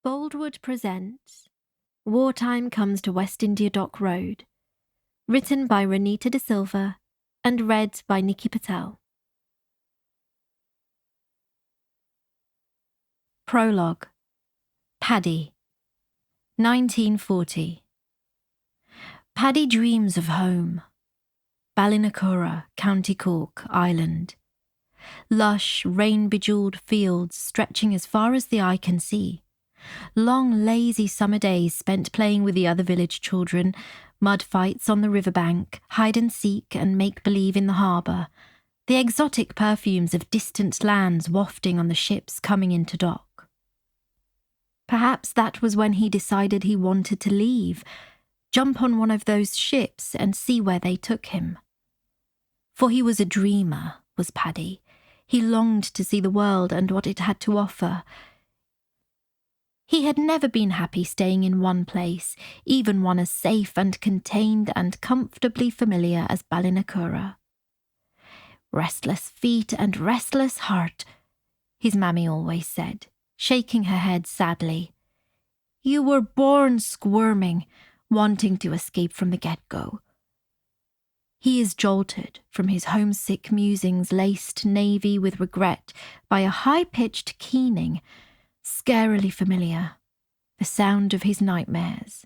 Boldwood presents Wartime Comes to West India Dock Road, written by Renita de Silva and read by Nikki Patel. Prologue. Paddy. 1940. Paddy dreams of home. Ballinacurra, County Cork, Ireland. Lush, rain-bejewelled fields stretching as far as the eye can see. Long, lazy summer days spent playing with the other village children, mud fights on the riverbank, hide-and-seek and make-believe in the harbour, the exotic perfumes of distant lands wafting on the ships coming into dock. Perhaps that was when he decided he wanted to leave, jump on one of those ships and see where they took him. For he was a dreamer, was Paddy. He longed to see the world and what it had to offer. He had never been happy staying in one place, even one as safe and contained and comfortably familiar as Ballinacurra. Restless feet and restless heart, his mammy always said, shaking her head sadly. You were born squirming, wanting to escape from the get-go. He is jolted from his homesick musings laced navy with regret by a high-pitched keening, scarily familiar, the sound of his nightmares.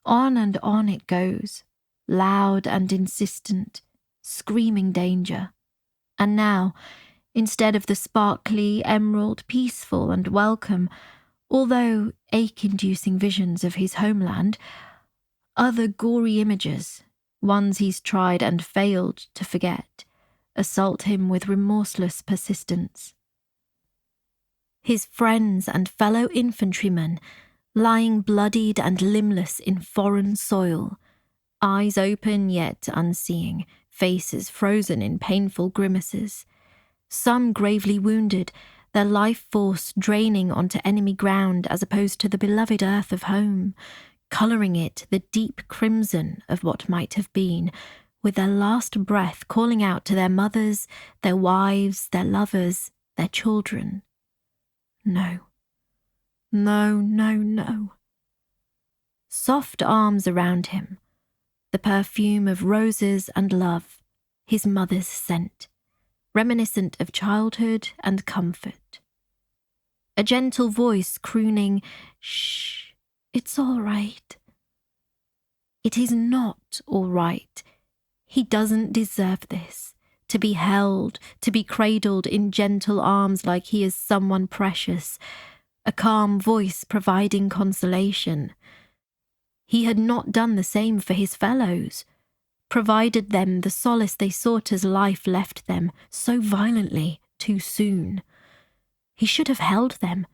On and on it goes, loud and insistent, screaming danger. And now, instead of the sparkly, emerald, peaceful and welcome, although ache-inducing visions of his homeland, other gory images, ones he's tried and failed to forget, assault him with remorseless persistence. His friends and fellow infantrymen, lying bloodied and limbless in foreign soil, eyes open yet unseeing, faces frozen in painful grimaces, some gravely wounded, their life force draining onto enemy ground as opposed to the beloved earth of home, colouring it the deep crimson of what might have been, with their last breath calling out to their mothers, their wives, their lovers, their children. No. No, no, no. Soft arms around him, the perfume of roses and love, his mother's scent, reminiscent of childhood and comfort. A gentle voice crooning, "Shh, it's all right." It is not all right. He doesn't deserve this. To be held, to be cradled in gentle arms like he is someone precious, a calm voice providing consolation. He had not done the same for his fellows, provided them the solace they sought as life left them so violently too soon. He should have held them,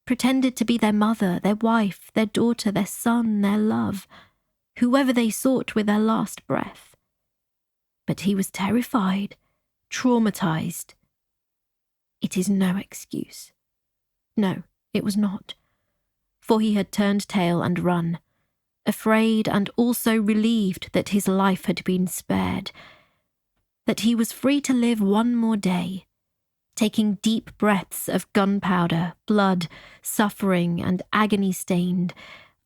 pretended to be their mother, their wife, their daughter, their son, their love, whoever they sought with their last breath. But he was terrified, traumatized. It is no excuse. No, it was not. For he had turned tail and run, afraid and also relieved that his life had been spared, that he was free to live one more day, taking deep breaths of gunpowder, blood, suffering and agony-stained,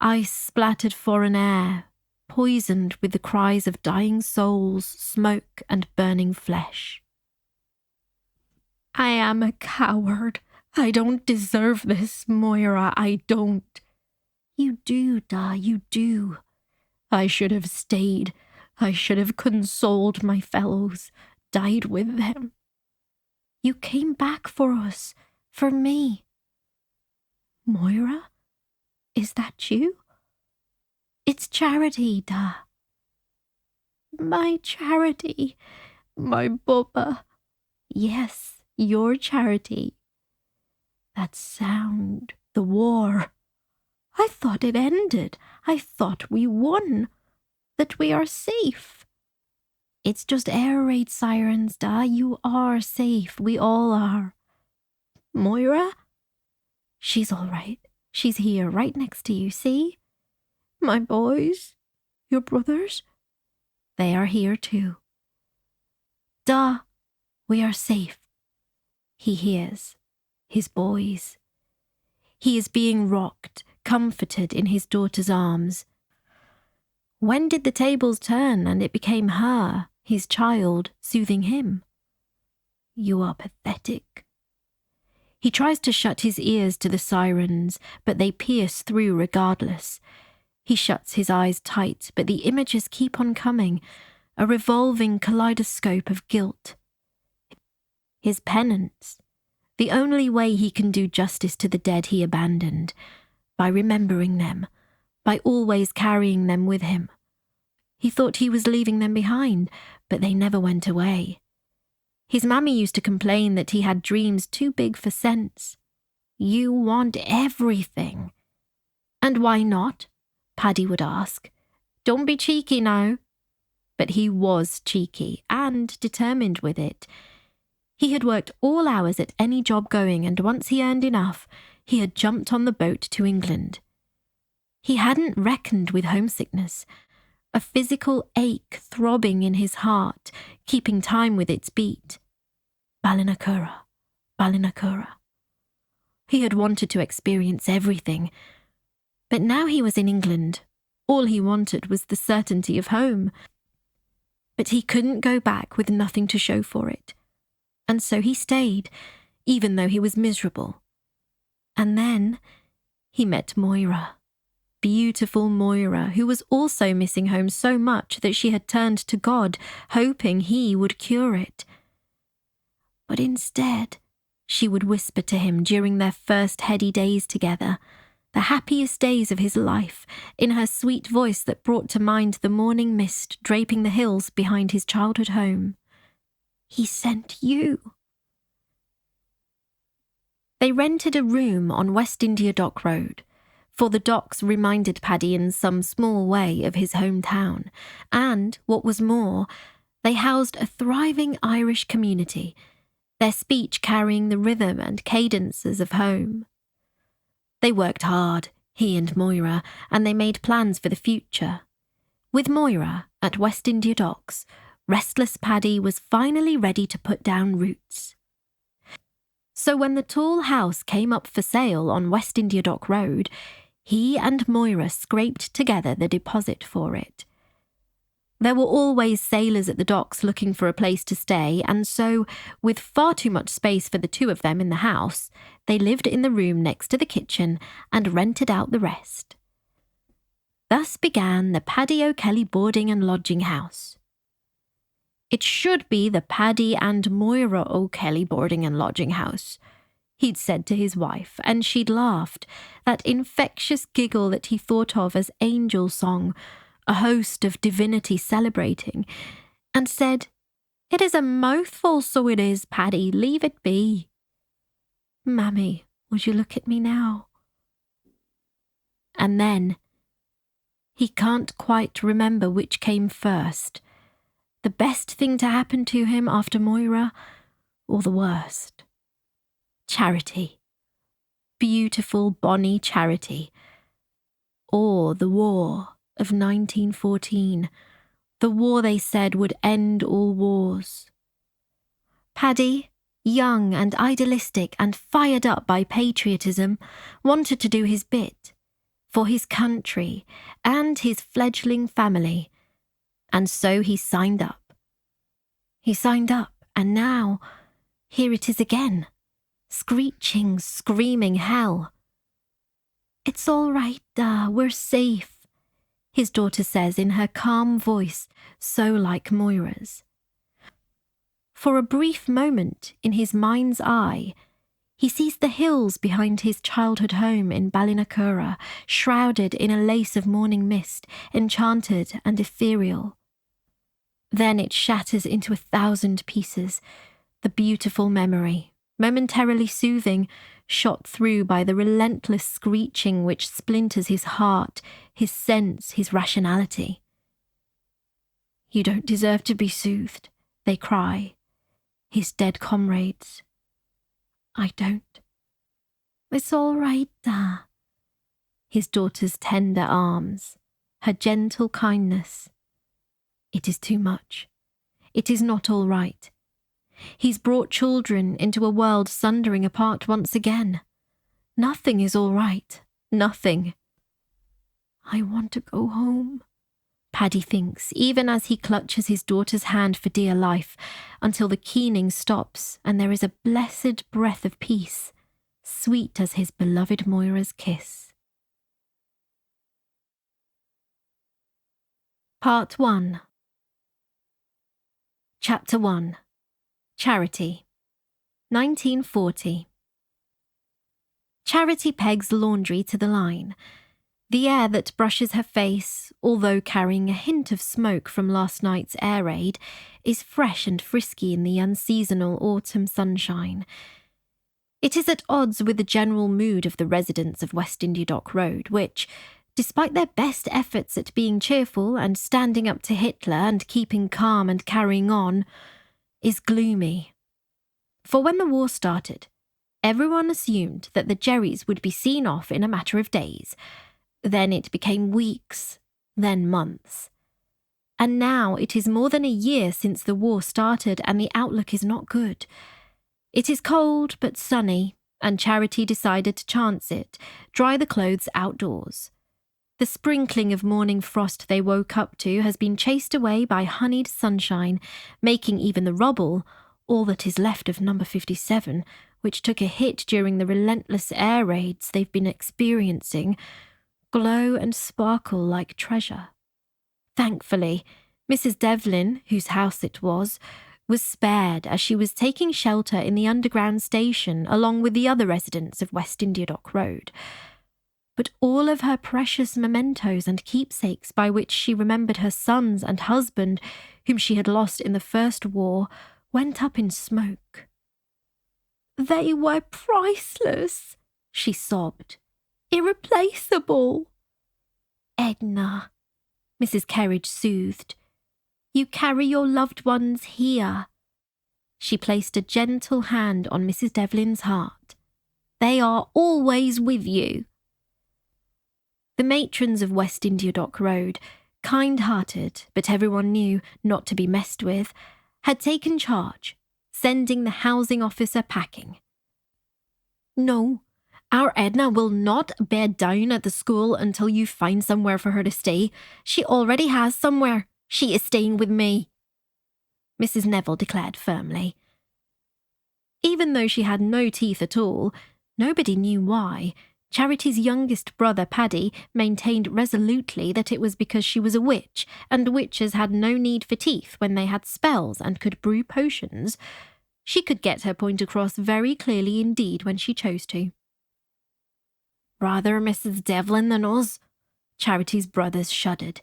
ice-splattered foreign air, poisoned with the cries of dying souls, smoke and burning flesh. I am a coward. I don't deserve this, Moira, I don't. You do, Da, you do. I should have stayed. I should have consoled my fellows, died with them. You came back for us, for me. Moira? Is that you? It's Charity, Da. My Charity, my Bubba. Yes, your Charity. That sound, the war. I thought it ended. I thought we won. That we are safe. It's just air raid sirens, Da. You are safe. We all are. Moira? She's all right. She's here, right next to you, see? My boys? Your brothers? They are here too. Da, we are safe. He hears. His boys. He is being rocked, comforted in his daughter's arms. When did the tables turn and it became her, his child, soothing him? You are pathetic. He tries to shut his ears to the sirens, but they pierce through regardless. He shuts his eyes tight, but the images keep on coming, a revolving kaleidoscope of guilt. His penance, the only way he can do justice to the dead he abandoned, by remembering them, by always carrying them with him. He thought he was leaving them behind, but they never went away. His mammy used to complain that he had dreams too big for sense. You want everything. And why not? Paddy would ask. Don't be cheeky now. But he was cheeky and determined with it. He had worked all hours at any job going, and once he earned enough, he had jumped on the boat to England. He hadn't reckoned with homesickness, a physical ache throbbing in his heart, keeping time with its beat. Ballinacurra, Ballinacurra. He had wanted to experience everything, but now he was in England. All he wanted was the certainty of home. But he couldn't go back with nothing to show for it. And so he stayed, even though he was miserable. And then he met Moira. Beautiful Moira, who was also missing home so much that she had turned to God, hoping he would cure it. But instead, she would whisper to him during their first heady days together, the happiest days of his life, in her sweet voice that brought to mind the morning mist draping the hills behind his childhood home. He sent you. They rented a room on West India Dock Road, for the docks reminded Paddy in some small way of his hometown, and, what was more, they housed a thriving Irish community, their speech carrying the rhythm and cadences of home. They worked hard, he and Moira, and they made plans for the future. With Moira at West India Docks, restless Paddy was finally ready to put down roots. So when the tall house came up for sale on West India Dock Road, he and Moira scraped together the deposit for it. There were always sailors at the docks looking for a place to stay, and so, with far too much space for the two of them in the house, they lived in the room next to the kitchen and rented out the rest. Thus began the Paddy O'Kelly Boarding and Lodging House. It should be the Paddy and Moira O'Kelly Boarding and Lodging House, he'd said to his wife, and she'd laughed, that infectious giggle that he thought of as angel song, a host of divinity celebrating, and said, "It is a mouthful, so it is, Paddy, leave it be." "Mammy, would you look at me now?" And then, he can't quite remember which came first, the best thing to happen to him after Moira, or the worst. Charity. Beautiful, bonny Charity. Or the war of 1914, the war they said would end all wars. Paddy, young and idealistic and fired up by patriotism, wanted to do his bit, for his country and his fledgling family, and so he signed up. He signed up, and now, here it is again, screeching, screaming hell. "It's all right, we're safe," his daughter says in her calm voice, so like Moira's. For a brief moment, in his mind's eye, he sees the hills behind his childhood home in Ballinacurra, shrouded in a lace of morning mist, enchanted and ethereal. Then it shatters into 1,000 pieces, the beautiful memory, momentarily soothing, shot through by the relentless screeching which splinters his heart, his sense, his rationality. "You don't deserve to be soothed," they cry, his dead comrades. "I don't." "It's all right, his daughter's tender arms, her gentle kindness. It is too much. It is not all right. He's brought children into a world sundering apart once again. Nothing is all right. Nothing. I want to go home, Paddy thinks, even as he clutches his daughter's hand for dear life, until the keening stops and there is a blessed breath of peace, sweet as his beloved Moira's kiss. Part 1. Chapter 1. Charity. 1940. Charity pegs laundry to the line. The air that brushes her face, although carrying a hint of smoke from last night's air raid, is fresh and frisky in the unseasonal autumn sunshine. It is at odds with the general mood of the residents of West India Dock Road, which, despite their best efforts at being cheerful and standing up to Hitler and keeping calm and carrying on, is gloomy. For when the war started, everyone assumed that the Jerrys would be seen off in a matter of days. Then it became weeks, then months. And now it is more than a year since the war started and the outlook is not good. It is cold but sunny, and Charity decided to chance it, dry the clothes outdoors. The sprinkling of morning frost they woke up to has been chased away by honeyed sunshine, making even the rubble, all that is left of number 57, which took a hit during the relentless air raids they've been experiencing, glow and sparkle like treasure. Thankfully, Mrs. Devlin, whose house it was spared as she was taking shelter in the underground station along with the other residents of West India Dock Road. But all of her precious mementos and keepsakes by which she remembered her sons and husband, whom she had lost in the First War, went up in smoke. "They were priceless," she sobbed. "Irreplaceable." "Edna," Mrs. Kerridge soothed, "you carry your loved ones here." She placed a gentle hand on Mrs. Devlin's heart. "They are always with you." The matrons of West India Dock Road, kind-hearted, but everyone knew not to be messed with, had taken charge, sending the housing officer packing. "No, our Edna will not bed down at the school until you find somewhere for her to stay. She already has somewhere. She is staying with me," Mrs. Neville declared firmly. Even though she had no teeth at all, nobody knew why. Charity's youngest brother, Paddy, maintained resolutely that it was because she was a witch, and witches had no need for teeth when they had spells and could brew potions. She could get her point across very clearly indeed when she chose to. "Rather Mrs. Devlin than us," Charity's brothers shuddered.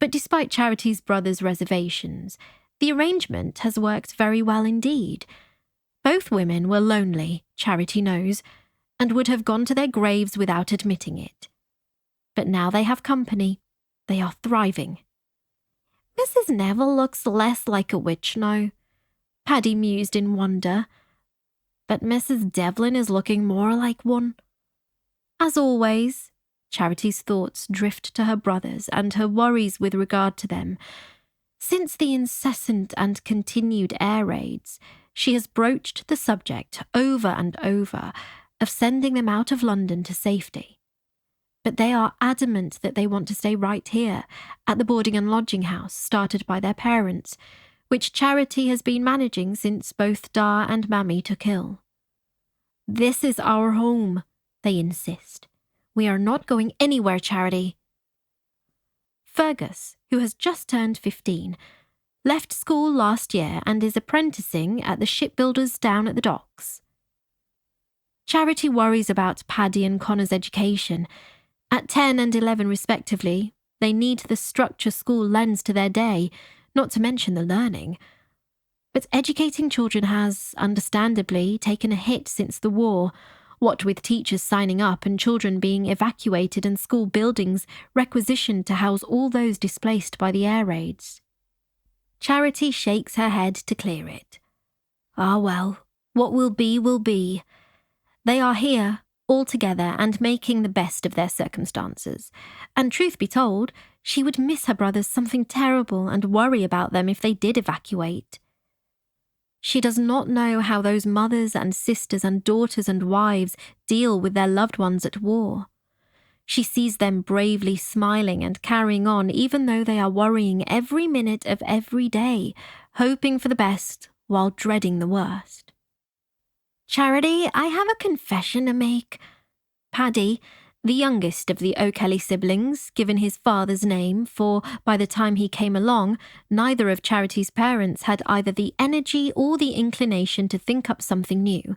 But despite Charity's brothers' reservations, the arrangement has worked very well indeed. Both women were lonely, Charity knows, and would have gone to their graves without admitting it. But now they have company. They are thriving. "Mrs. Neville looks less like a witch now," Paddy mused in wonder. "But Mrs. Devlin is looking more like one." As always, Charity's thoughts drift to her brothers and her worries with regard to them. Since the incessant and continued air raids, she has broached the subject over and over of sending them out of London to safety. But they are adamant that they want to stay right here, at the boarding and lodging house started by their parents, which Charity has been managing since both Da and Mammy took ill. "This is our home," they insist. "We are not going anywhere, Charity." Fergus, who has just turned 15, left school last year and is apprenticing at the shipbuilders down at the docks. Charity worries about Paddy and Connor's education. At 10 and 11 respectively, they need the structure school lends to their day, not to mention the learning. But educating children has, understandably, taken a hit since the war, what with teachers signing up and children being evacuated and school buildings requisitioned to house all those displaced by the air raids. Charity shakes her head to clear it. Ah well, what will be will be. They are here, all together and making the best of their circumstances. And truth be told, she would miss her brothers something terrible and worry about them if they did evacuate. She does not know how those mothers and sisters and daughters and wives deal with their loved ones at war. She sees them bravely smiling and carrying on even though they are worrying every minute of every day, hoping for the best while dreading the worst. "Charity, I have a confession to make." Paddy, the youngest of the O'Kelly siblings, given his father's name, for by the time he came along, neither of Charity's parents had either the energy or the inclination to think up something new,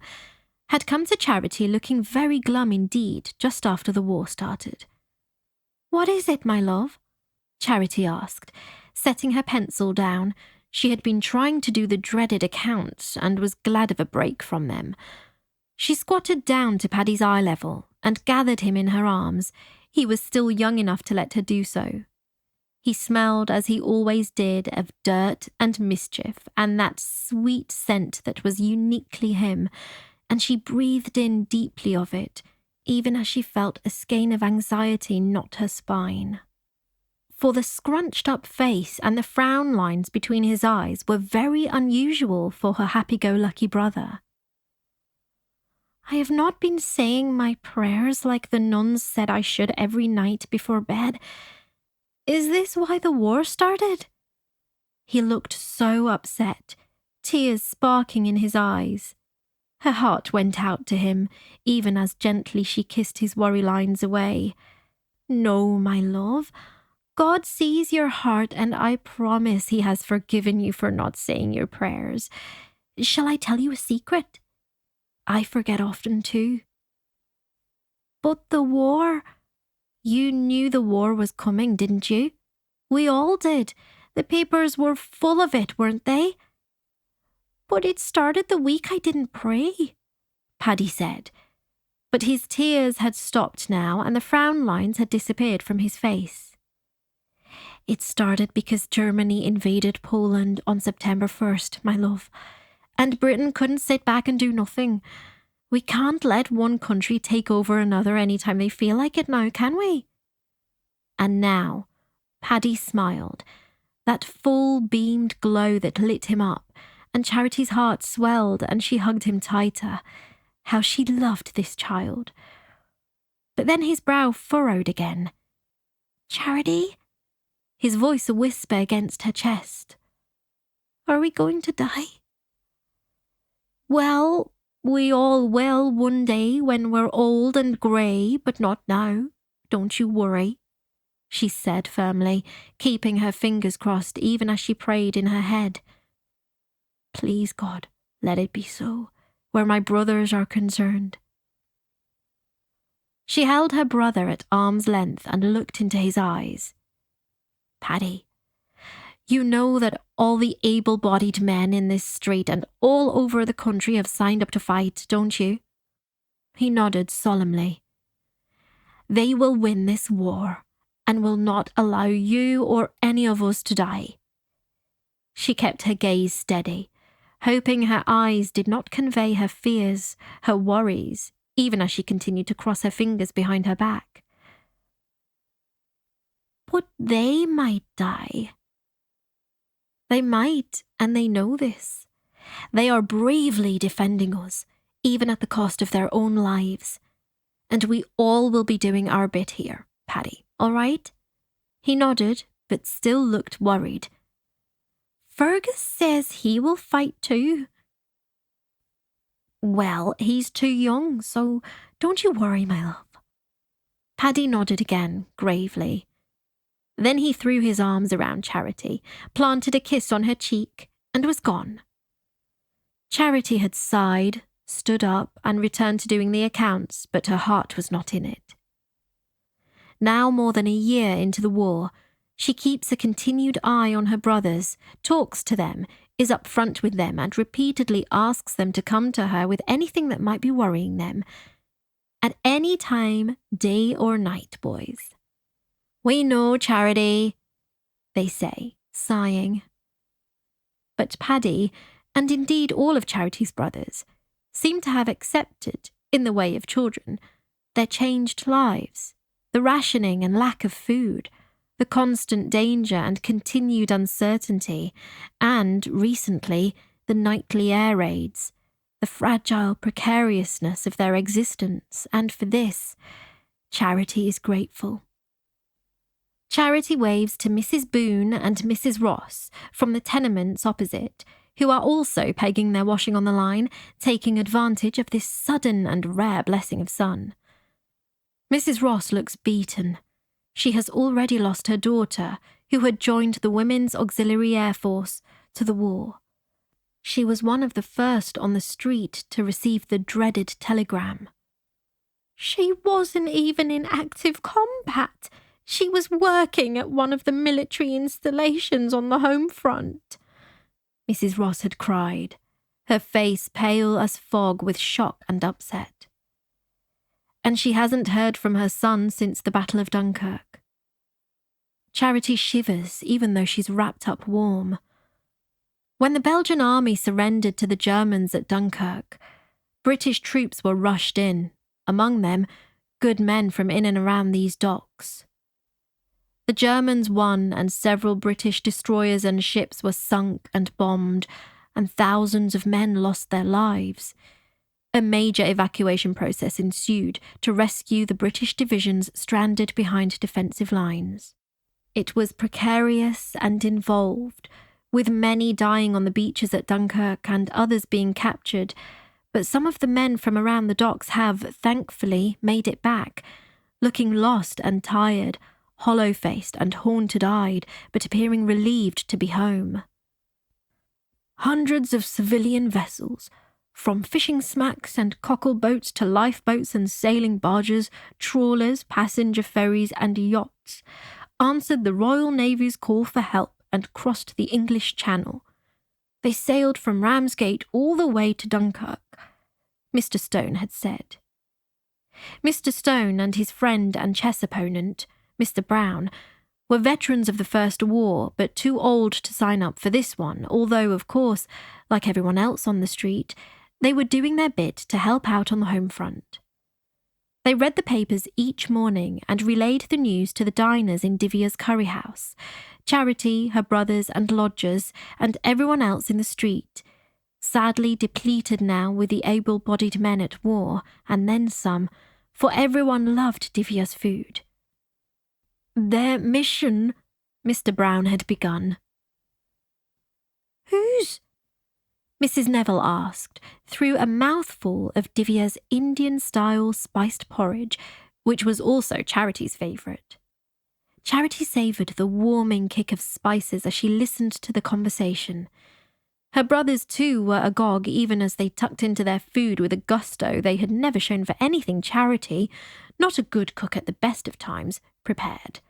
had come to Charity looking very glum indeed just after the war started. "What is it, my love?" Charity asked, setting her pencil down. She had been trying to do the dreaded accounts and was glad of a break from them. She squatted down to Paddy's eye level and gathered him in her arms. He was still young enough to let her do so. He smelled, as he always did, of dirt and mischief and that sweet scent that was uniquely him, and she breathed in deeply of it, even as she felt a skein of anxiety knot her spine. For the scrunched-up face and the frown lines between his eyes were very unusual for her happy-go-lucky brother. "I have not been saying my prayers like the nuns said I should every night before bed. Is this why the war started?" He looked so upset, tears sparking in his eyes. Her heart went out to him, even as gently she kissed his worry lines away. "No, my love. God sees your heart, and I promise He has forgiven you for not saying your prayers. Shall I tell you a secret? I forget often too." "But the war—" "You knew the war was coming, didn't you? We all did. The papers were full of it, weren't they?" "But it started the week I didn't pray," Paddy said. But his tears had stopped now, and the frown lines had disappeared from his face. "It started because Germany invaded Poland on September 1st, my love, and Britain couldn't sit back and do nothing. We can't let one country take over another anytime they feel like it now, can we?" And now, Paddy smiled, that full beamed glow that lit him up, and Charity's heart swelled and she hugged him tighter. How she loved this child. But then his brow furrowed again. "Charity?" His voice a whisper against her chest. "Are we going to die?" "Well, we all will one day when we're old and grey, but not now. Don't you worry," she said firmly, keeping her fingers crossed even as she prayed in her head. "Please, God, let it be so, where my brothers are concerned." She held her brother at arm's length and looked into his eyes. "Paddy, you know that all the able-bodied men in this street and all over the country have signed up to fight, don't you?" He nodded solemnly. "They will win this war and will not allow you or any of us to die." She kept her gaze steady, hoping her eyes did not convey her fears, her worries, even as she continued to cross her fingers behind her back. "But they might die." "They might, and they know this. They are bravely defending us, even at the cost of their own lives. And we all will be doing our bit here, Paddy, all right?" He nodded, but still looked worried. "Fergus says he will fight too." "Well, he's too young, so don't you worry, my love." Paddy nodded again, gravely. Then he threw his arms around Charity, planted a kiss on her cheek, and was gone. Charity had sighed, stood up, and returned to doing the accounts, but her heart was not in it. Now more than a year into the war, she keeps a continued eye on her brothers, talks to them, is up front with them, and repeatedly asks them to come to her with anything that might be worrying them. At any time, day or night, boys. "We know, Charity," they say, sighing. But Paddy, and indeed all of Charity's brothers, seem to have accepted, in the way of children, their changed lives, the rationing and lack of food, the constant danger and continued uncertainty, and, recently, the nightly air raids, the fragile precariousness of their existence, and for this, Charity is grateful. Charity waves to Mrs. Boone and Mrs. Ross from the tenements opposite, who are also pegging their washing on the line, taking advantage of this sudden and rare blessing of sun. Mrs. Ross looks beaten. She has already lost her daughter, who had joined the Women's Auxiliary Air Force, to the war. She was one of the first on the street to receive the dreaded telegram. "She wasn't even in active combat. She was working at one of the military installations on the home front," Mrs. Ross had cried, her face pale as fog with shock and upset. And she hasn't heard from her son since the Battle of Dunkirk. Charity shivers even though she's wrapped up warm. When the Belgian army surrendered to the Germans at Dunkirk, British troops were rushed in, among them good men from in and around these docks. The Germans won, and several British destroyers and ships were sunk and bombed, and thousands of men lost their lives. A major evacuation process ensued to rescue the British divisions stranded behind defensive lines. It was precarious and involved, with many dying on the beaches at Dunkirk and others being captured, but some of the men from around the docks have, thankfully, made it back, looking lost and tired, hollow-faced and haunted-eyed, but appearing relieved to be home. Hundreds of civilian vessels, from fishing smacks and cockle boats to lifeboats and sailing barges, trawlers, passenger ferries and yachts, answered the Royal Navy's call for help and crossed the English Channel. They sailed from Ramsgate all the way to Dunkirk, Mr. Stone had said. Mr. Stone and his friend and chess opponent, Mr. Brown, were veterans of the First War, but too old to sign up for this one, although, of course, like everyone else on the street, they were doing their bit to help out on the home front. They read the papers each morning and relayed the news to the diners in Divya's curry house, Charity, her brothers and lodgers, and everyone else in the street, sadly depleted now with the able-bodied men at war, and then some, for everyone loved Divya's food. "Their mission," Mr. Brown had begun. "Whose?" Mrs. Neville asked, through a mouthful of Divya's Indian-style spiced porridge, which was also Charity's favourite. Charity savoured the warming kick of spices as she listened to the conversation. Her brothers, too, were agog even as they tucked into their food with a gusto they had never shown for anything Charity, not a good cook at the best of times, prepared.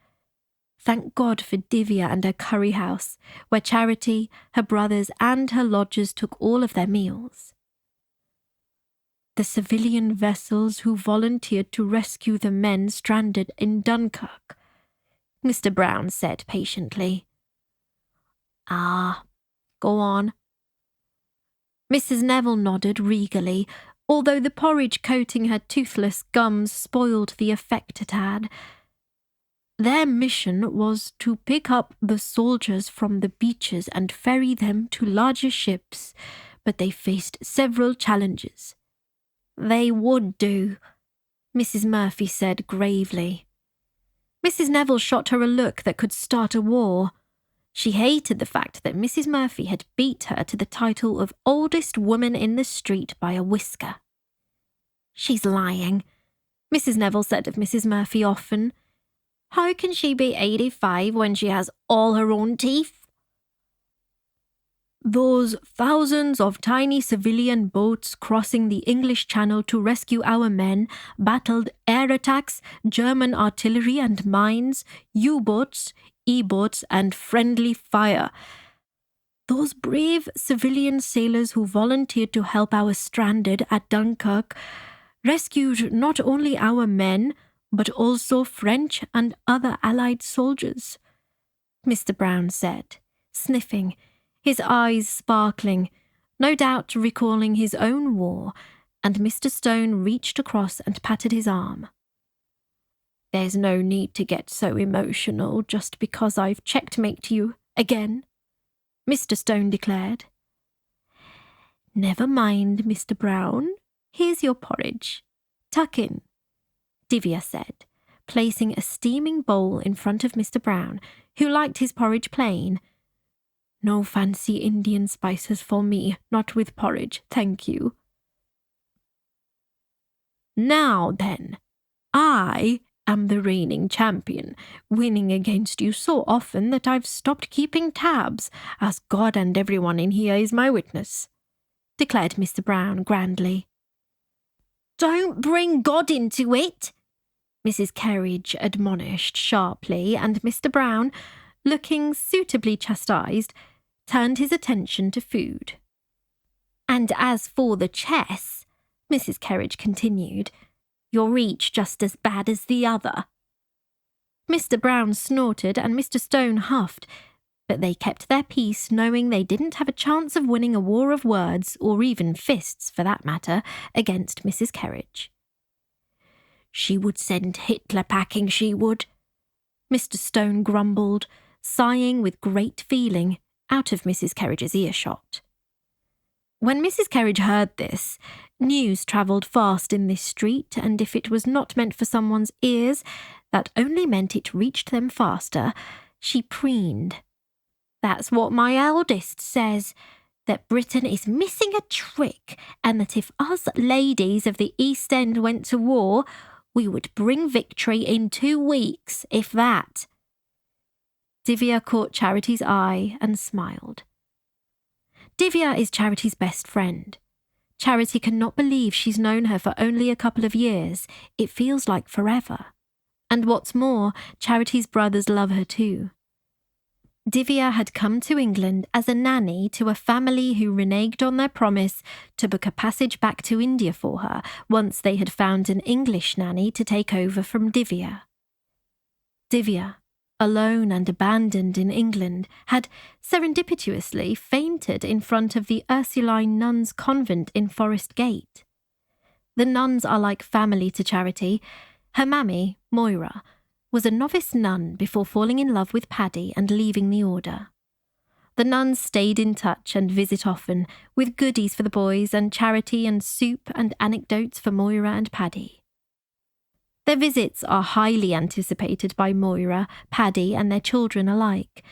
Thank God for Divya and her curry house, where Charity, her brothers and her lodgers took all of their meals. "The civilian vessels who volunteered to rescue the men stranded in Dunkirk," Mr. Brown said patiently. "Ah, go on." Mrs. Neville nodded regally, although the porridge coating her toothless gums spoiled the effect it had. "Their mission was to pick up the soldiers from the beaches and ferry them to larger ships, but they faced several challenges." "They would do," Mrs. Murphy said gravely. Mrs. Neville shot her a look that could start a war. She hated the fact that Mrs. Murphy had beat her to the title of oldest woman in the street by a whisker. "She's lying," Mrs. Neville said of Mrs. Murphy often. "How can she be 85 when she has all her own teeth?" "Those thousands of tiny civilian boats crossing the English Channel to rescue our men battled air attacks, German artillery and mines, U-boats, E-boats and friendly fire. Those brave civilian sailors who volunteered to help our stranded at Dunkirk rescued not only our men, but also French and other Allied soldiers," Mr. Brown said, sniffing, his eyes sparkling, no doubt recalling his own war, and Mr. Stone reached across and patted his arm. "There's no need to get so emotional just because I've checkmate you again," Mr. Stone declared. Never mind, Mr. Brown. Here's your porridge. Tuck in, Divya said, placing a steaming bowl in front of Mr. Brown, who liked his porridge plain. No fancy Indian spices for me, not with porridge, thank you. Now then, I am the reigning champion, winning against you so often that I've stopped keeping tabs, as God and everyone in here is my witness, declared Mr. Brown grandly. Don't bring God into it, Mrs. Kerridge admonished sharply, and Mr. Brown, looking suitably chastised, turned his attention to food. And as for the chess, Mrs. Kerridge continued, you're each just as bad as the other. Mr. Brown snorted and Mr. Stone huffed, but they kept their peace, knowing they didn't have a chance of winning a war of words, or even fists for that matter, against Mrs. Kerridge. She would send Hitler packing, she would, Mr. Stone grumbled, sighing with great feeling, out of Mrs. Kerridge's earshot. When Mrs. Kerridge heard this, news travelled fast in this street, and if it was not meant for someone's ears, that only meant it reached them faster. She preened. That's what my eldest says, that Britain is missing a trick, and that if us ladies of the East End went to war, we would bring victory in 2 weeks, if that. Divya caught Charity's eye and smiled. Divya is Charity's best friend. Charity cannot believe she's known her for only a couple of years. It feels like forever. And what's more, Charity's brothers love her too. Divya had come to England as a nanny to a family who reneged on their promise to book a passage back to India for her once they had found an English nanny to take over from Divya. Divya, alone and abandoned in England, had serendipitously fainted in front of the Ursuline nuns' convent in Forest Gate. The nuns are like family to Charity. Her mammy, Moira, was a novice nun before falling in love with Paddy and leaving the order. The nuns stayed in touch and visit often, with goodies for the boys and Charity and soup and anecdotes for Moira and Paddy. Their visits are highly anticipated by Moira, Paddy and their children alike.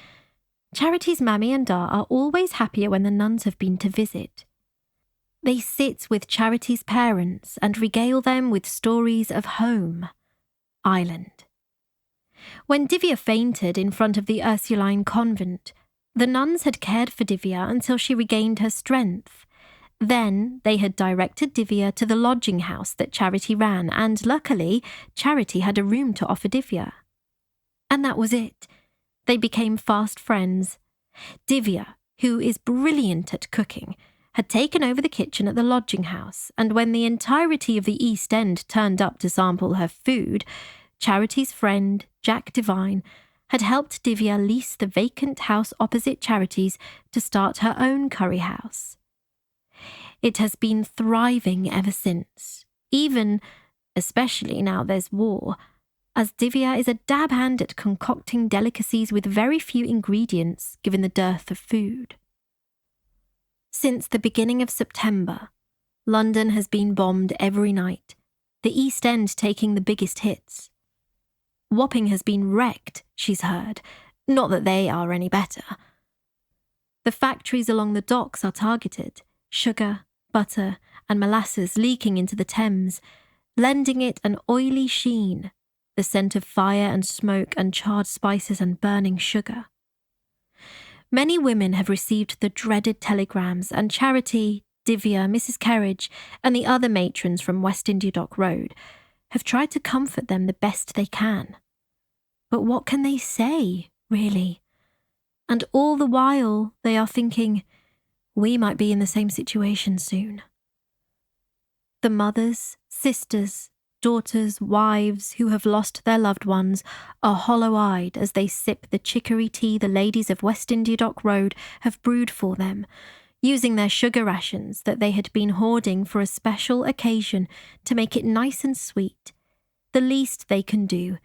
Charity's mammy and Da are always happier when the nuns have been to visit. They sit with Charity's parents and regale them with stories of home, Ireland. When Divya fainted in front of the Ursuline convent, the nuns had cared for Divya until she regained her strength. Then they had directed Divya to the lodging house that Charity ran, and luckily, Charity had a room to offer Divya. And that was it. They became fast friends. Divya, who is brilliant at cooking, had taken over the kitchen at the lodging house, and when the entirety of the East End turned up to sample her food, Charity's friend, Jack Devine, had helped Divya lease the vacant house opposite Charity's to start her own curry house. It has been thriving ever since, even, especially now there's war, as Divya is a dab hand at concocting delicacies with very few ingredients given the dearth of food. Since the beginning of September, London has been bombed every night, the East End taking the biggest hits. Wapping has been wrecked, she's heard, not that they are any better. The factories along the docks are targeted, sugar, butter, and molasses leaking into the Thames, lending it an oily sheen, the scent of fire and smoke and charred spices and burning sugar. Many women have received the dreaded telegrams, and Charity, Divya, Mrs. Kerridge, and the other matrons from West India Dock Road have tried to comfort them the best they can. But what can they say, really? And all the while they are thinking, we might be in the same situation soon. The mothers, sisters, daughters, wives who have lost their loved ones are hollow-eyed as they sip the chicory tea the ladies of West India Dock Road have brewed for them, using their sugar rations that they had been hoarding for a special occasion to make it nice and sweet, the least they can do,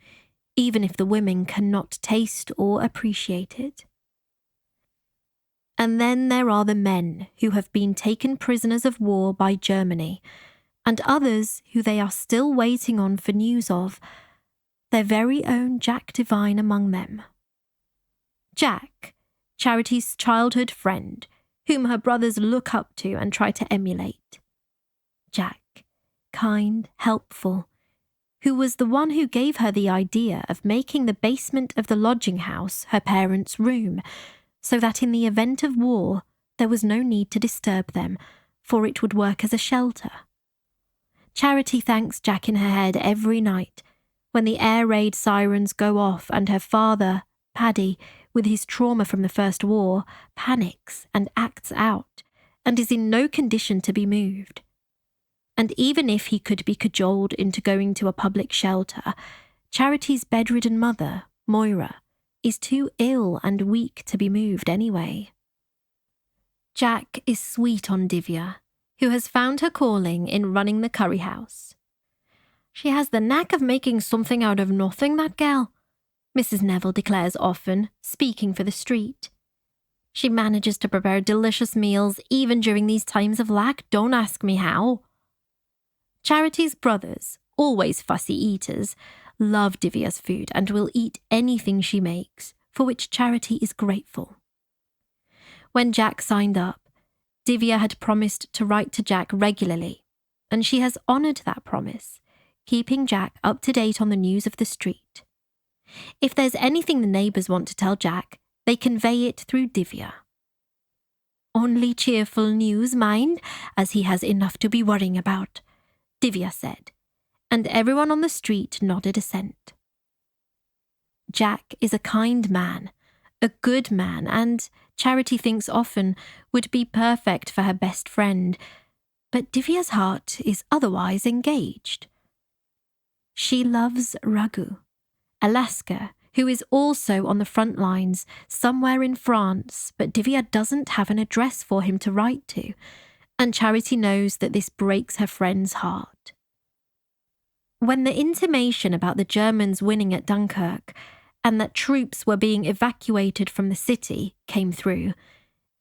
even if the women cannot taste or appreciate it. And then there are the men who have been taken prisoners of war by Germany, and others who they are still waiting on for news of, their very own Jack Devine among them. Jack, Charity's childhood friend, whom her brothers look up to and try to emulate. Jack, kind, helpful, who was the one who gave her the idea of making the basement of the lodging house her parents' room, so that in the event of war there was no need to disturb them, for it would work as a shelter. Charity thanks Jack in her head every night, when the air raid sirens go off and her father, Paddy, with his trauma from the First War, panics and acts out, and is in no condition to be moved. And even if he could be cajoled into going to a public shelter, Charity's bedridden mother, Moira, is too ill and weak to be moved anyway. Jack is sweet on Divya, who has found her calling in running the curry house. "She has the knack of making something out of nothing, that gal," Mrs. Neville declares often, speaking for the street. "She manages to prepare delicious meals even during these times of lack, don't ask me how." Charity's brothers, always fussy eaters, love Divya's food and will eat anything she makes, for which Charity is grateful. When Jack signed up, Divya had promised to write to Jack regularly, and she has honoured that promise, keeping Jack up to date on the news of the street. If there's anything the neighbours want to tell Jack, they convey it through Divya. "Only cheerful news, mind, as he has enough to be worrying about," Divya said, and everyone on the street nodded assent. Jack is a kind man, a good man, and, Charity thinks often, would be perfect for her best friend, but Divya's heart is otherwise engaged. She loves Raghu, Alaska, who is also on the front lines, somewhere in France, but Divya doesn't have an address for him to write to, and Charity knows that this breaks her friend's heart. When the intimation about the Germans winning at Dunkirk and that troops were being evacuated from the city came through,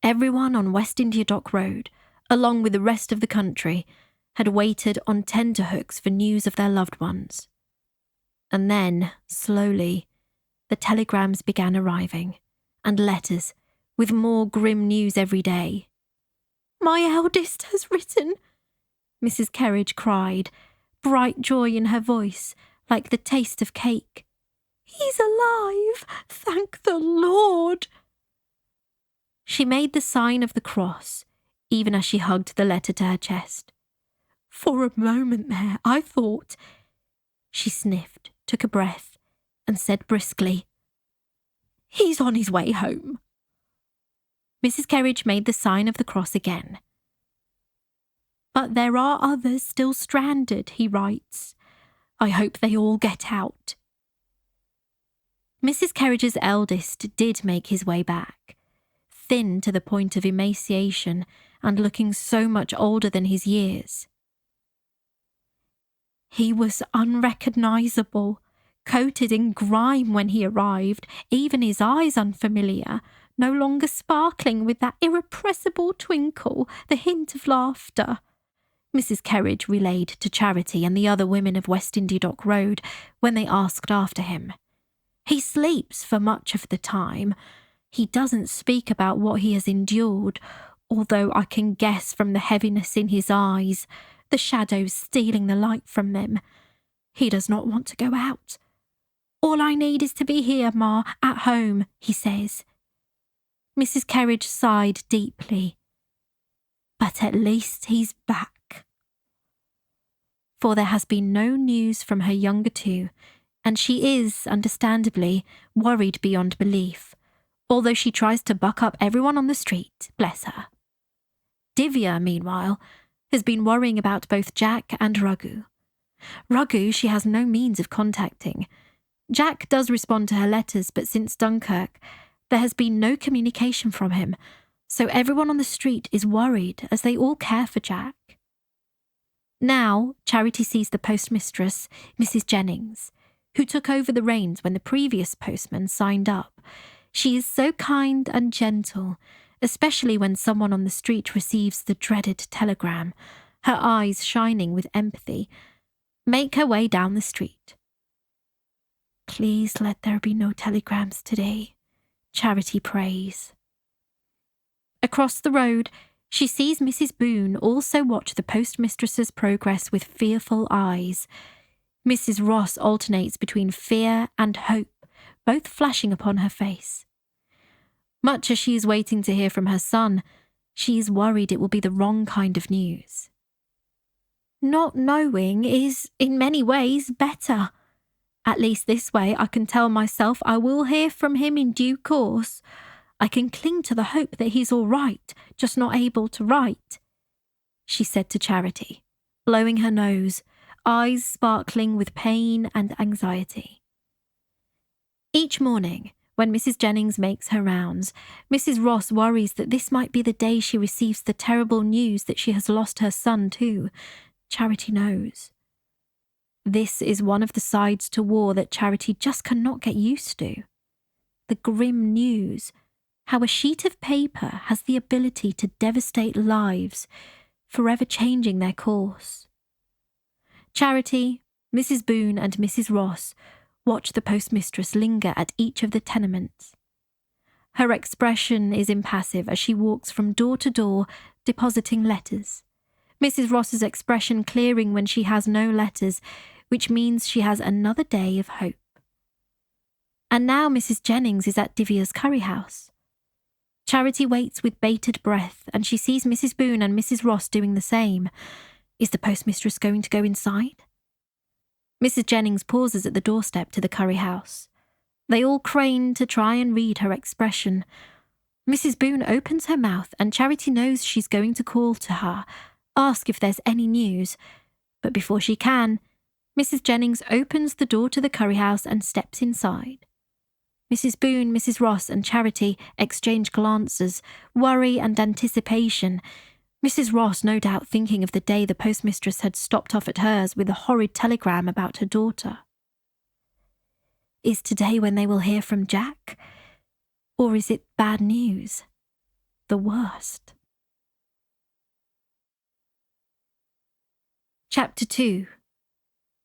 everyone on West India Dock Road, along with the rest of the country, had waited on tenterhooks for news of their loved ones. And then, slowly, the telegrams began arriving, and letters, with more grim news every day. "My eldest has written," Mrs. Kerridge cried, bright joy in her voice, like the taste of cake. "He's alive, thank the Lord." She made the sign of the cross, even as she hugged the letter to her chest. "For a moment there, I thought—" She sniffed, took a breath, and said briskly, "He's on his way home." Mrs. Kerridge made the sign of the cross again. "But there are others still stranded," he writes. "I hope they all get out." Mrs. Kerridge's eldest did make his way back, thin to the point of emaciation and looking so much older than his years. "He was unrecognisable, coated in grime when he arrived, even his eyes unfamiliar, no longer sparkling with that irrepressible twinkle, the hint of laughter," Mrs. Kerridge relayed to Charity and the other women of West India Dock Road when they asked after him. "He sleeps for much of the time. He doesn't speak about what he has endured, although I can guess from the heaviness in his eyes, the shadows stealing the light from them. He does not want to go out. 'All I need is to be here, Ma, at home,' he says." Mrs. Kerridge sighed deeply. "But at least he's back." For there has been no news from her younger two, and she is, understandably, worried beyond belief, although she tries to buck up everyone on the street, bless her. Divya, meanwhile, has been worrying about both Jack and Raghu. Raghu she has no means of contacting. Jack does respond to her letters, but since Dunkirk, there has been no communication from him, so everyone on the street is worried as they all care for Jack. Now, Charity sees the postmistress, Mrs. Jennings, who took over the reins when the previous postman signed up. She is so kind and gentle, especially when someone on the street receives the dreaded telegram, her eyes shining with empathy, make her way down the street. Please let there be no telegrams today, Charity prays. Across the road, she sees Mrs. Boone also watch the postmistress's progress with fearful eyes. Mrs. Ross alternates between fear and hope, both flashing upon her face. Much as she is waiting to hear from her son, she is worried it will be the wrong kind of news. Not knowing is, in many ways, better. At least this way I can tell myself I will hear from him in due course. I can cling to the hope that he's all right, just not able to write, she said to Charity, blowing her nose, eyes sparkling with pain and anxiety. Each morning, when Mrs. Jennings makes her rounds, Mrs. Ross worries that this might be the day she receives the terrible news that she has lost her son too. Charity knows. This is one of the sides to war that Charity just cannot get used to. The grim news, how a sheet of paper has the ability to devastate lives, forever changing their course. Charity, Mrs. Boone and Mrs. Ross watch the postmistress linger at each of the tenements. Her expression is impassive as she walks from door to door, depositing letters. Mrs. Ross's expression clearing when she has no letters, which means she has another day of hope. And now Mrs. Jennings is at Divya's curry house. Charity waits with bated breath, and she sees Mrs. Boone and Mrs. Ross doing the same. Is the postmistress going to go inside? Mrs. Jennings pauses at the doorstep to the curry house. They all crane to try and read her expression. Mrs. Boone opens her mouth, and Charity knows she's going to call to her, ask if there's any news. But before she can, Mrs. Jennings opens the door to the curry house and steps inside. Mrs. Boone, Mrs. Ross and Charity exchange glances, worry and anticipation. Mrs. Ross no doubt thinking of the day the postmistress had stopped off at hers with a horrid telegram about her daughter. Is today when they will hear from Jack? Or is it bad news? The worst. Chapter 2.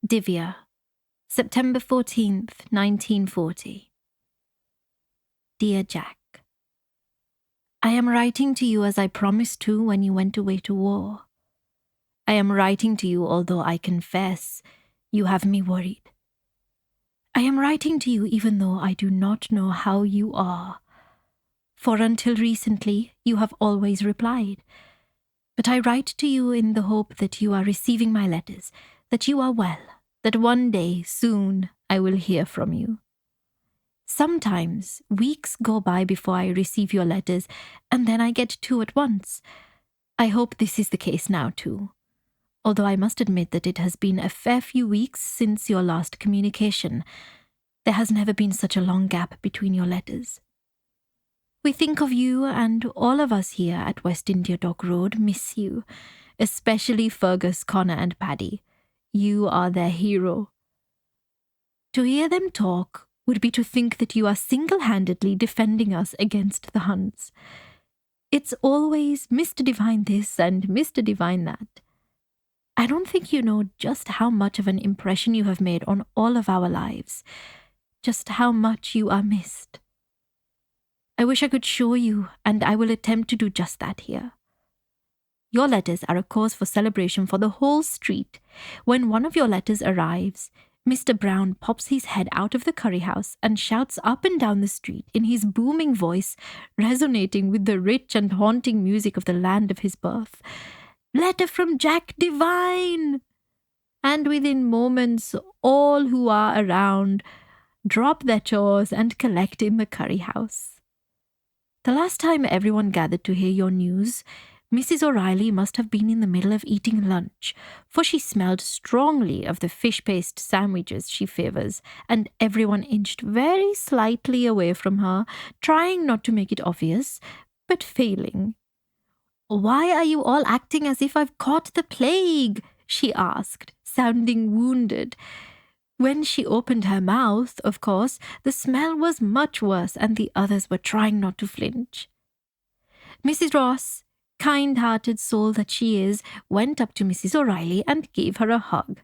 Divya, September 14th, 1940. Dear Jack, I am writing to you as I promised to when you went away to war. I am writing to you although I confess you have me worried. I am writing to you even though I do not know how you are, for until recently you have always replied. But I write to you in the hope that you are receiving my letters, that you are well, that one day, soon, I will hear from you. Sometimes weeks go by before I receive your letters, and then I get two at once. I hope this is the case now too, although I must admit that it has been a fair few weeks since your last communication. There has never been such a long gap between your letters. We think of you, and all of us here at West India Dock Road miss you, especially Fergus, Connor and Paddy. You are their hero. To hear them talk would be to think that you are single-handedly defending us against the Huns. It's always Mr. Divine this and Mr. Divine that. I don't think you know just how much of an impression you have made on all of our lives, just how much you are missed. I wish I could show you, and I will attempt to do just that here. Your letters are a cause for celebration for the whole street. When one of your letters arrives, Mr. Brown pops his head out of the curry house and shouts up and down the street in his booming voice, resonating with the rich and haunting music of the land of his birth, "Letter from Jack Divine!" And within moments, all who are around drop their chores and collect in the curry house. The last time everyone gathered to hear your news, Mrs. O'Reilly must have been in the middle of eating lunch, for she smelled strongly of the fish paste sandwiches she favors, and everyone inched very slightly away from her, trying not to make it obvious, but failing. "Why are you all acting as if I've caught the plague?" she asked, sounding wounded. When she opened her mouth, of course, the smell was much worse, and the others were trying not to flinch. Mrs. Ross, kind-hearted soul that she is, went up to Mrs. O'Reilly and gave her a hug.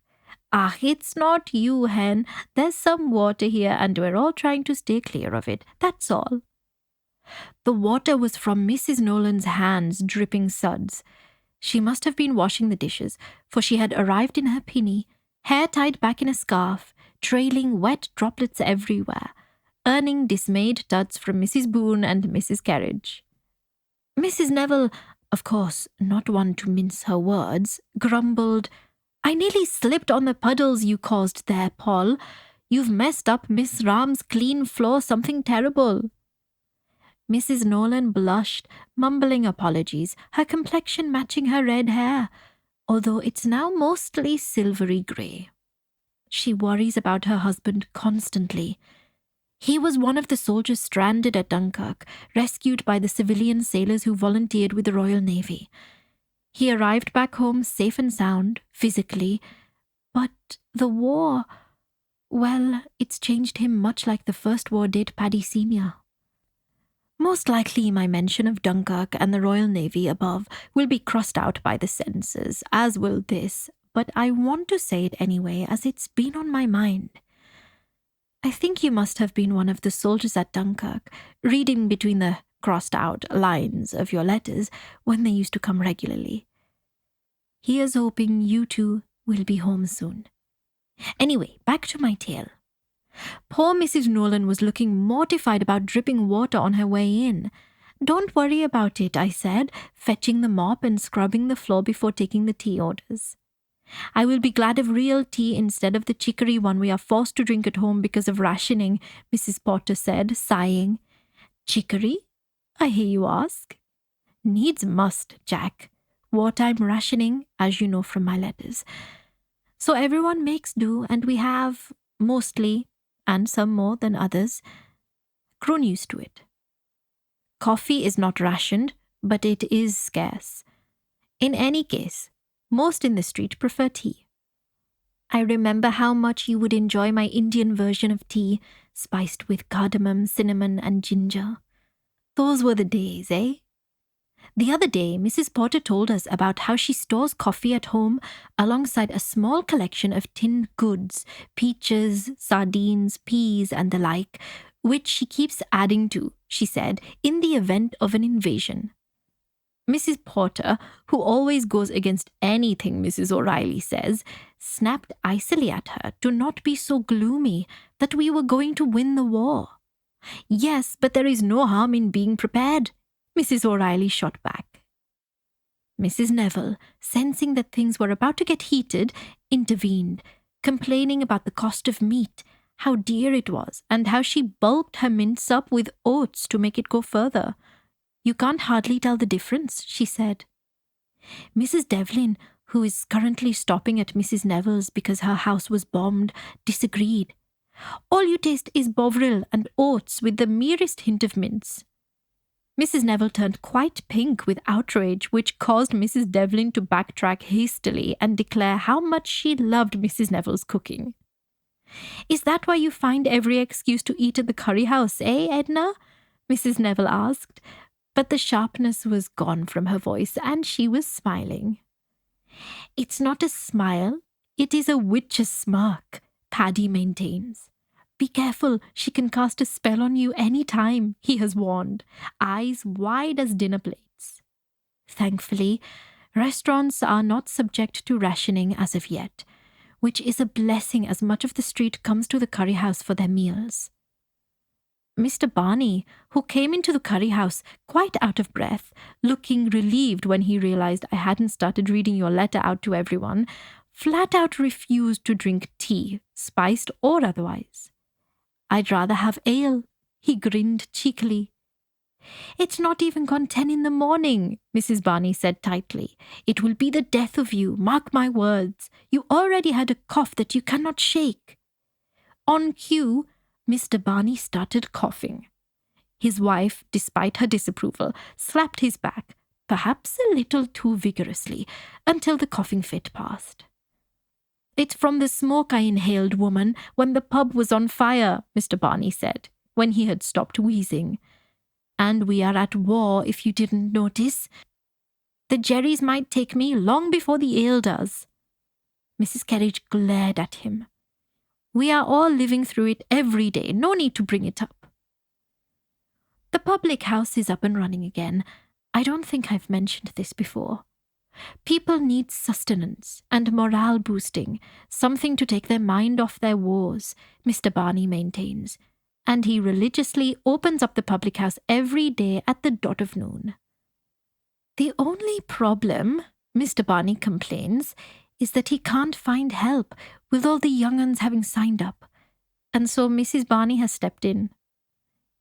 "Ah, it's not you, hen. There's some water here and we're all trying to stay clear of it. That's all." The water was from Mrs. Nolan's hands, dripping suds. She must have been washing the dishes, for she had arrived in her pinny, hair tied back in a scarf, trailing wet droplets everywhere, earning dismayed tuds from Mrs. Boone and Mrs. Carriage. Mrs. Neville, of course not one to mince her words, grumbled, "I nearly slipped on the puddles you caused there, Paul. You've messed up Miss Ram's clean floor something terrible." Mrs. Nolan blushed, mumbling apologies, her complexion matching her red hair, although it's now mostly silvery grey. She worries about her husband constantly. He was one of the soldiers stranded at Dunkirk, rescued by the civilian sailors who volunteered with the Royal Navy. He arrived back home safe and sound, physically, but the war, well, it's changed him much like the First War did Paddy Sr. Most likely my mention of Dunkirk and the Royal Navy above will be crossed out by the censors, as will this, but I want to say it anyway as it's been on my mind. I think you must have been one of the soldiers at Dunkirk, reading between the crossed-out lines of your letters when they used to come regularly. Here's hoping you two will be home soon. Anyway, back to my tale. Poor Mrs. Nolan was looking mortified about dripping water on her way in. "Don't worry about it," I said, fetching the mop and scrubbing the floor before taking the tea orders. "I will be glad of real tea instead of the chicory one we are forced to drink at home because of rationing," Mrs. Potter said, sighing. "Chicory? I hear you ask." "Needs must, Jack. Wartime rationing, as you know from my letters. So everyone makes do, and we have, mostly, and some more than others, grown used to it. Coffee is not rationed, but it is scarce. In any case, most in the street prefer tea. I remember how much you would enjoy my Indian version of tea, spiced with cardamom, cinnamon, and ginger. Those were the days, eh? The other day, Mrs. Potter told us about how she stores coffee at home alongside a small collection of tinned goods, peaches, sardines, peas, and the like, which she keeps adding to, she said, in the event of an invasion. Mrs. Potter, who always goes against anything Mrs. O'Reilly says, snapped icily at her to not be so gloomy, that we were going to win the war. "Yes, but there is no harm in being prepared," Mrs. O'Reilly shot back. Mrs. Neville, sensing that things were about to get heated, intervened, complaining about the cost of meat, how dear it was, and how she bulked her mince up with oats to make it go further. "You can't hardly tell the difference," she said. Mrs. Devlin, who is currently stopping at Mrs. Neville's because her house was bombed, disagreed. "All you taste is bovril and oats with the merest hint of mince." Mrs. Neville turned quite pink with outrage, which caused Mrs. Devlin to backtrack hastily and declare how much she loved Mrs. Neville's cooking. "Is that why you find every excuse to eat at the curry house, eh, Edna?" Mrs. Neville asked, but the sharpness was gone from her voice and she was smiling. "It's not a smile, it is a witch's smirk," Paddy maintains. "Be careful, she can cast a spell on you any time," he has warned, eyes wide as dinner plates. Thankfully, restaurants are not subject to rationing as of yet, which is a blessing as much of the street comes to the curry house for their meals. Mr. Barney, who came into the curry house quite out of breath, looking relieved when he realized I hadn't started reading your letter out to everyone, flat out refused to drink tea, spiced or otherwise. "I'd rather have ale," he grinned cheekily. "It's not even gone 10 in the morning," Mrs. Barney said tightly. "It will be the death of you, mark my words. You already had a cough that you cannot shake." On cue, Mr. Barney started coughing. His wife, despite her disapproval, slapped his back, perhaps a little too vigorously, until the coughing fit passed. "It's from the smoke I inhaled, woman, when the pub was on fire," Mr. Barney said, when he had stopped wheezing. And we are at war, if you didn't notice. The Jerrys might take me long before the ale does." Mrs. Kerridge glared at him. "We are all living through it every day. No need to bring it up." The public house is up and running again. I don't think I've mentioned this before. People need sustenance and morale boosting, something to take their mind off their woes, Mr. Barney maintains, and he religiously opens up the public house every day at the dot of noon. The only problem, Mr. Barney complains, is that he can't find help with all the young uns having signed up, and so Mrs. Barney has stepped in.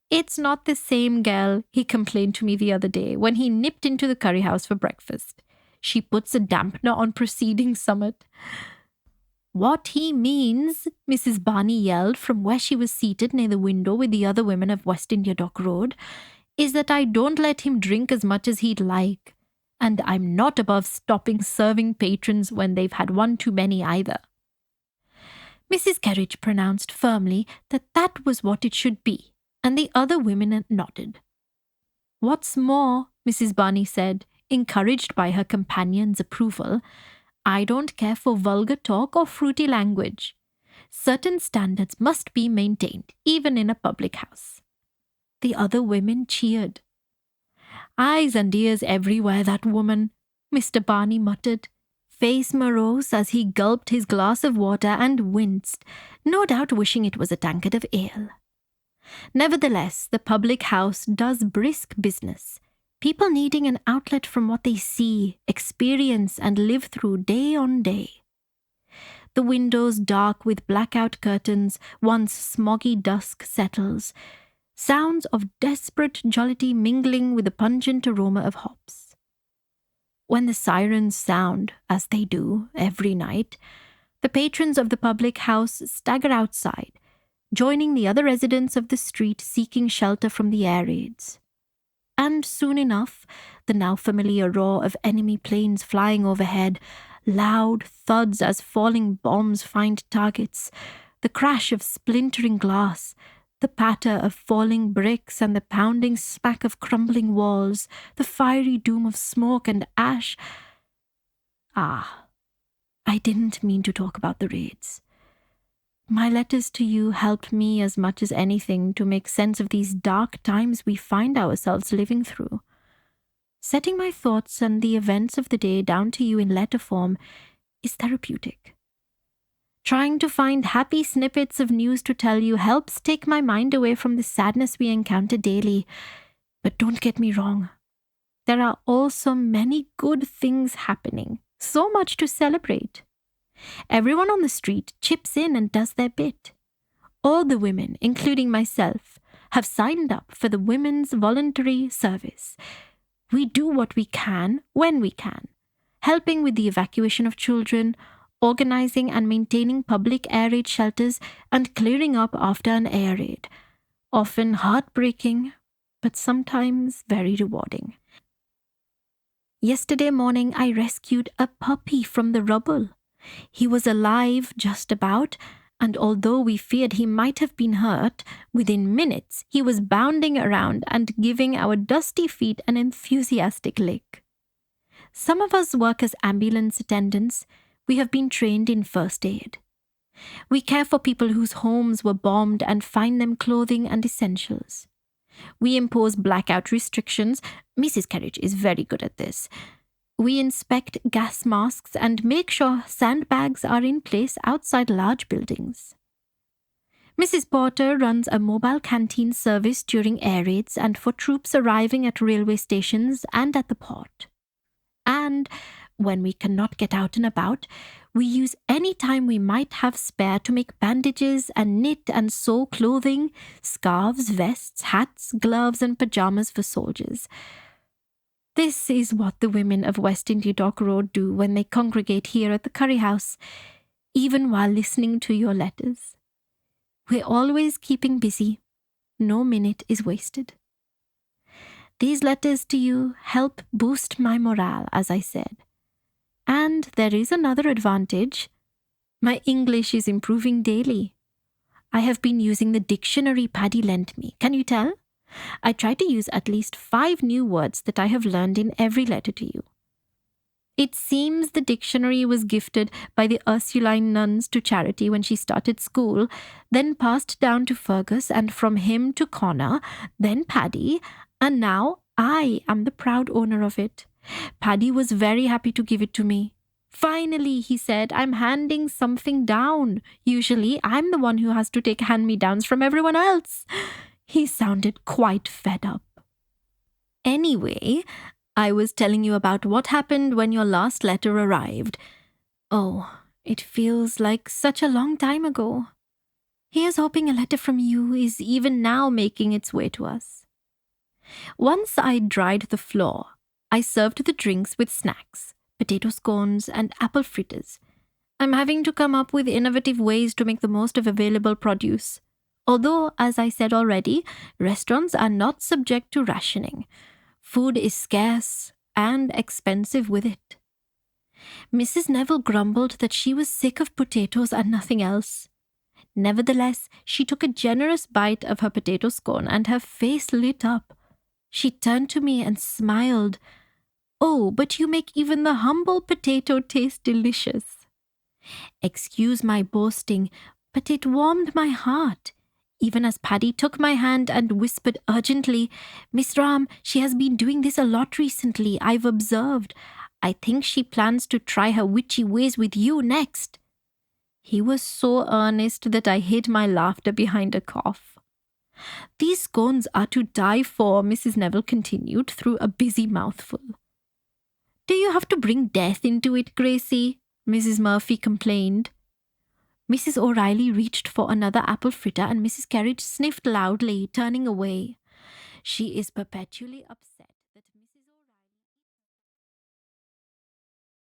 "It's not the same girl," he complained to me the other day when he nipped into the curry house for breakfast. "She puts a dampener on preceding summit." "What he means," Mrs. Barney yelled from where she was seated near the window with the other women of West India Dock Road, "is that I don't let him drink as much as he'd like. And I'm not above stopping serving patrons when they've had one too many either." Mrs. Kerridge pronounced firmly that that was what it should be, and the other women nodded. "What's more," Mrs. Barney said, encouraged by her companion's approval, "I don't care for vulgar talk or fruity language. Certain standards must be maintained, even in a public house." The other women cheered. "Eyes and ears everywhere, that woman," Mr. Barney muttered, face morose as he gulped his glass of water and winced, no doubt wishing it was a tankard of ale. Nevertheless, the public house does brisk business, people needing an outlet from what they see, experience, and live through day on day. The windows dark with blackout curtains, once smoggy dusk settles, sounds of desperate jollity mingling with the pungent aroma of hops. When the sirens sound, as they do every night, the patrons of the public house stagger outside, joining the other residents of the street seeking shelter from the air raids. And soon enough, the now familiar roar of enemy planes flying overhead, loud thuds as falling bombs find targets, the crash of splintering glass, the patter of falling bricks and the pounding smack of crumbling walls, the fiery doom of smoke and ash. I didn't mean to talk about the raids. My letters to you helped me as much as anything to make sense of these dark times we find ourselves living through. Setting my thoughts and the events of the day down to you in letter form is therapeutic. Trying to find happy snippets of news to tell you helps take my mind away from the sadness we encounter daily. But don't get me wrong. There are also many good things happening, so much to celebrate. Everyone on the street chips in and does their bit. All the women, including myself, have signed up for the Women's Voluntary Service. We do what we can when we can, helping with the evacuation of children, organizing and maintaining public air raid shelters, and clearing up after an air raid. Often heartbreaking, but sometimes very rewarding. Yesterday morning, I rescued a puppy from the rubble. He was alive, just about, and although we feared he might have been hurt, within minutes he was bounding around and giving our dusty feet an enthusiastic lick. Some of us work as ambulance attendants. We have been trained in first aid. We care for people whose homes were bombed and find them clothing and essentials. We impose blackout restrictions. Mrs. Kerridge is very good at this. We inspect gas masks and make sure sandbags are in place outside large buildings. Mrs. Porter runs a mobile canteen service during air raids and for troops arriving at railway stations and at the port. And when we cannot get out and about, we use any time we might have spare to make bandages and knit and sew clothing, scarves, vests, hats, gloves, and pajamas for soldiers. This is what the women of West India Dock Road do when they congregate here at the curry house, even while listening to your letters. We're always keeping busy. No minute is wasted. These letters to you help boost my morale, as I said. And there is another advantage. My English is improving daily. I have been using the dictionary Paddy lent me. Can you tell? I try to use at least 5 new words that I have learned in every letter to you. It seems the dictionary was gifted by the Ursuline nuns to Charity when she started school, then passed down to Fergus, and from him to Connor, then Paddy, and now I am the proud owner of it. Paddy was very happy to give it to me. Finally, he said, I'm handing something down. Usually, I'm the one who has to take hand-me-downs from everyone else. He sounded quite fed up. Anyway, I was telling you about what happened when your last letter arrived. Oh, it feels like such a long time ago. Here's hoping a letter from you is even now making its way to us. Once I dried the floor, I served the drinks with snacks, potato scones and apple fritters. I'm having to come up with innovative ways to make the most of available produce. Although, as I said already, restaurants are not subject to rationing. Food is scarce and expensive with it. Mrs. Neville grumbled that she was sick of potatoes and nothing else. Nevertheless, she took a generous bite of her potato scone and her face lit up. She turned to me and smiled. Oh, but you make even the humble potato taste delicious. Excuse my boasting, but it warmed my heart. Even as Paddy took my hand and whispered urgently, Miss Ram, she has been doing this a lot recently, I've observed. I think she plans to try her witchy ways with you next. He was so earnest that I hid my laughter behind a cough. These scones are to die for, Mrs. Neville continued through a busy mouthful. Do you have to bring death into it, Gracie? Mrs. Murphy complained. Mrs. O'Reilly reached for another apple fritter and Mrs. Carriage sniffed loudly, turning away. She is perpetually upset.